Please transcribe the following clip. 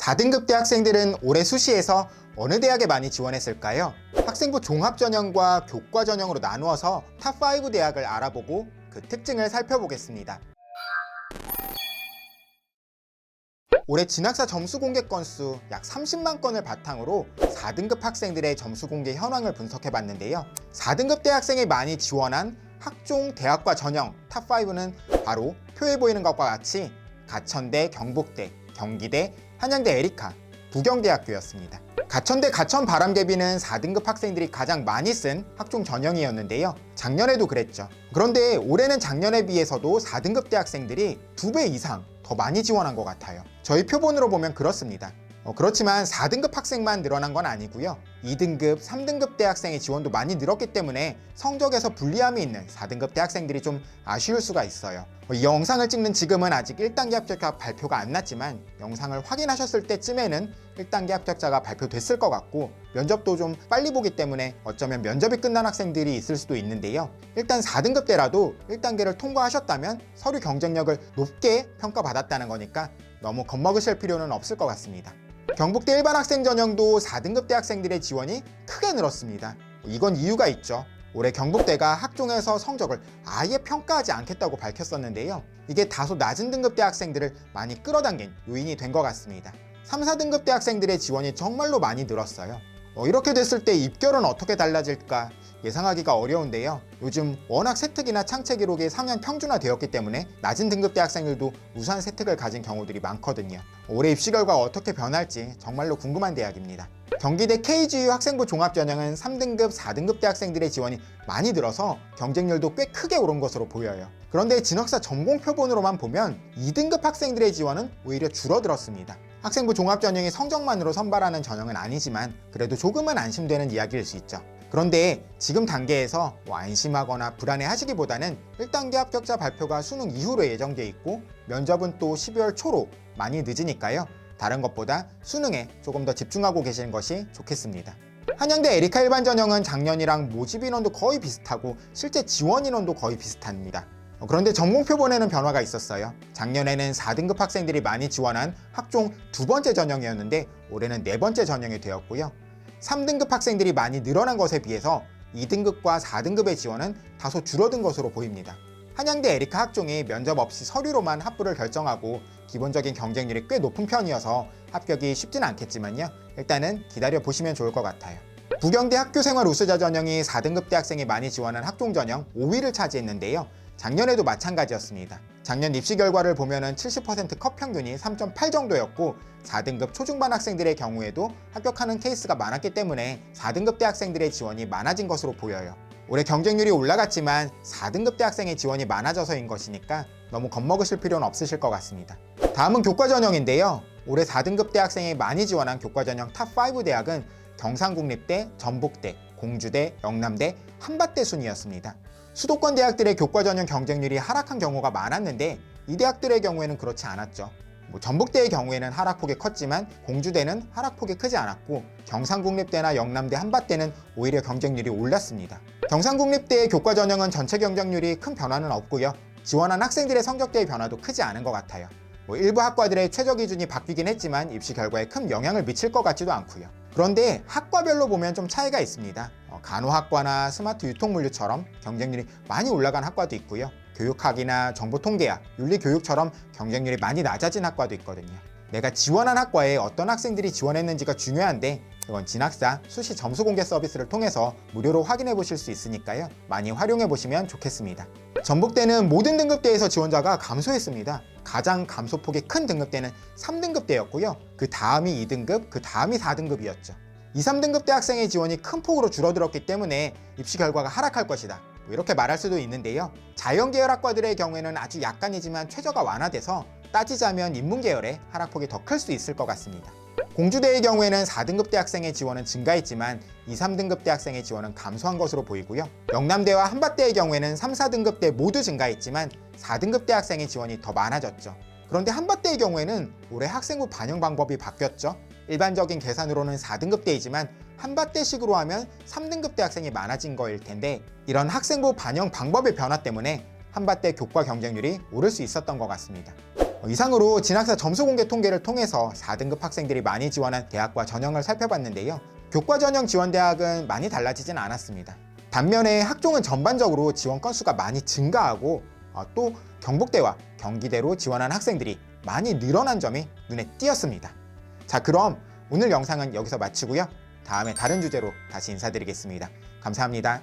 4등급대 학생들은 올해 수시에서 어느 대학에 많이 지원했을까요? 학생부 종합전형과 교과전형으로 나누어서 탑5 대학을 알아보고 그 특징을 살펴보겠습니다. 올해 진학사 점수 공개 건수 약 30만 건을 바탕으로 4등급 학생들의 점수 공개 현황을 분석해 봤는데요. 4등급 대학생이 많이 지원한 학종 대학과 전형 탑5는 바로 표에 보이는 것과 같이 가천대, 경북대, 경기대, 한양대 에리카, 부경대학교였습니다. 가천대 가천 바람개비는 4등급 학생들이 가장 많이 쓴 학종 전형이었는데요. 작년에도 그랬죠. 그런데 올해는 작년에 비해서도 4등급 대학생들이 2배 이상 더 많이 지원한 것 같아요. 저희 표본으로 보면 그렇습니다. 그렇지만 4등급 학생만 늘어난 건 아니고요. 2등급, 3등급 대학생의 지원도 많이 늘었기 때문에 성적에서 불리함이 있는 4등급 대학생들이 좀 아쉬울 수가 있어요. 이 영상을 찍는 지금은 아직 1단계 합격자 발표가 안 났지만 영상을 확인하셨을 때쯤에는 1단계 합격자가 발표됐을 것 같고 면접도 좀 빨리 보기 때문에 어쩌면 면접이 끝난 학생들이 있을 수도 있는데요. 일단 4등급 대라도 1단계를 통과하셨다면 서류 경쟁력을 높게 평가받았다는 거니까 너무 겁먹으실 필요는 없을 것 같습니다. 경북대 일반 학생 전형도 4등급 대학생들의 지원이 크게 늘었습니다. 이건 이유가 있죠. 올해 경북대가 학종에서 성적을 아예 평가하지 않겠다고 밝혔었는데요. 이게 다소 낮은 등급 대학생들을 많이 끌어당긴 요인이 된 것 같습니다. 3, 4등급 대학생들의 지원이 정말로 많이 늘었어요. 이렇게 됐을 때 입결은 어떻게 달라질까 예상하기가 어려운데요. 요즘 워낙 세특이나 창체 기록이 3년 평준화되었기 때문에 낮은 등급 대학생들도 우수한 세특을 가진 경우들이 많거든요. 올해 입시 결과 어떻게 변할지 정말로 궁금한 대학입니다. 경기대 KGU 학생부 종합전형은 3등급, 4등급 대학생들의 지원이 많이 늘어서 경쟁률도 꽤 크게 오른 것으로 보여요. 그런데 진학사 전공 표본으로만 보면 2등급 학생들의 지원은 오히려 줄어들었습니다. 학생부 종합전형이 성적만으로 선발하는 전형은 아니지만 그래도 조금은 안심되는 이야기일 수 있죠. 그런데 지금 단계에서 안심하거나 불안해하시기보다는 1단계 합격자 발표가 수능 이후로 예정돼 있고 면접은 또 12월 초로 많이 늦으니까요. 다른 것보다 수능에 조금 더 집중하고 계시는 것이 좋겠습니다. 한양대 에리카 일반 전형은 작년이랑 모집 인원도 거의 비슷하고 실제 지원 인원도 거의 비슷합니다. 그런데 전공 표본에는 변화가 있었어요. 작년에는 4등급 학생들이 많이 지원한 학종 2번째 전형이었는데 올해는 4번째 전형이 되었고요. 3등급 학생들이 많이 늘어난 것에 비해서 2등급과 4등급의 지원은 다소 줄어든 것으로 보입니다. 한양대 에리카 학종이 면접 없이 서류로만 합부를 결정하고 기본적인 경쟁률이 꽤 높은 편이어서 합격이 쉽지는 않겠지만요. 일단은 기다려 보시면 좋을 것 같아요. 부경대 학교생활 우수자 전형이 4등급 대학생이 많이 지원한 학종 전형 5위를 차지했는데요. 작년에도 마찬가지였습니다. 작년 입시 결과를 보면은 70% 컷 평균이 3.8 정도였고 4등급 초중반 학생들의 경우에도 합격하는 케이스가 많았기 때문에 4등급 대학생들의 지원이 많아진 것으로 보여요. 올해 경쟁률이 올라갔지만 4등급 대학생의 지원이 많아져서인 것이니까 너무 겁먹으실 필요는 없으실 것 같습니다. 다음은 교과전형인데요. 올해 4등급 대학생이 많이 지원한 교과전형 탑5 대학은 경상국립대, 전북대, 공주대, 영남대, 한밭대 순이었습니다. 수도권 대학들의 교과전형 경쟁률이 하락한 경우가 많았는데 이 대학들의 경우에는 그렇지 않았죠. 전북대의 경우에는 하락폭이 컸지만 공주대는 하락폭이 크지 않았고 경상국립대나 영남대, 한밭대는 오히려 경쟁률이 올랐습니다. 경상국립대의 교과전형은 전체 경쟁률이 큰 변화는 없고요. 지원한 학생들의 성적대의 변화도 크지 않은 것 같아요. 일부 학과들의 최저 기준이 바뀌긴 했지만 입시 결과에 큰 영향을 미칠 것 같지도 않고요. 그런데 학과별로 보면 좀 차이가 있습니다. 간호학과나 스마트 유통물류처럼 경쟁률이 많이 올라간 학과도 있고요. 교육학이나 정보통계학, 윤리교육처럼 경쟁률이 많이 낮아진 학과도 있거든요. 내가 지원한 학과에 어떤 학생들이 지원했는지가 중요한데 이건 진학사 수시 점수 공개 서비스를 통해서 무료로 확인해 보실 수 있으니까요. 많이 활용해 보시면 좋겠습니다. 전북대는 모든 등급대에서 지원자가 감소했습니다. 가장 감소폭이 큰 등급대는 3등급대였고요. 그 다음이 2등급, 그 다음이 4등급이었죠. 2, 3등급대 학생의 지원이 큰 폭으로 줄어들었기 때문에 입시 결과가 하락할 것이다. 이렇게 말할 수도 있는데요. 자연계열 학과들의 경우에는 아주 약간이지만 최저가 완화돼서 따지자면 인문계열의 하락폭이 더 클 수 있을 것 같습니다. 공주대의 경우에는 4등급 대학생의 지원은 증가했지만 2, 3등급 대학생의 지원은 감소한 것으로 보이고요. 영남대와 한밭대의 경우에는 3, 4등급대 모두 증가했지만 4등급 대학생의 지원이 더 많아졌죠. 그런데 한밭대의 경우에는 올해 학생부 반영 방법이 바뀌었죠. 일반적인 계산으로는 4등급대이지만 한밭대식으로 하면 3등급 대학생이 많아진 거일 텐데 이런 학생부 반영 방법의 변화 때문에 한밭대 교과 경쟁률이 오를 수 있었던 것 같습니다. 이상으로 진학사 점수 공개 통계를 통해서 4등급 학생들이 많이 지원한 대학과 전형을 살펴봤는데요. 교과 전형 지원 대학은 많이 달라지진 않았습니다. 반면에 학종은 전반적으로 지원 건수가 많이 증가하고 또 경북대와 경기대로 지원한 학생들이 많이 늘어난 점이 눈에 띄었습니다. 자, 그럼 오늘 영상은 여기서 마치고요. 다음에 다른 주제로 다시 인사드리겠습니다. 감사합니다.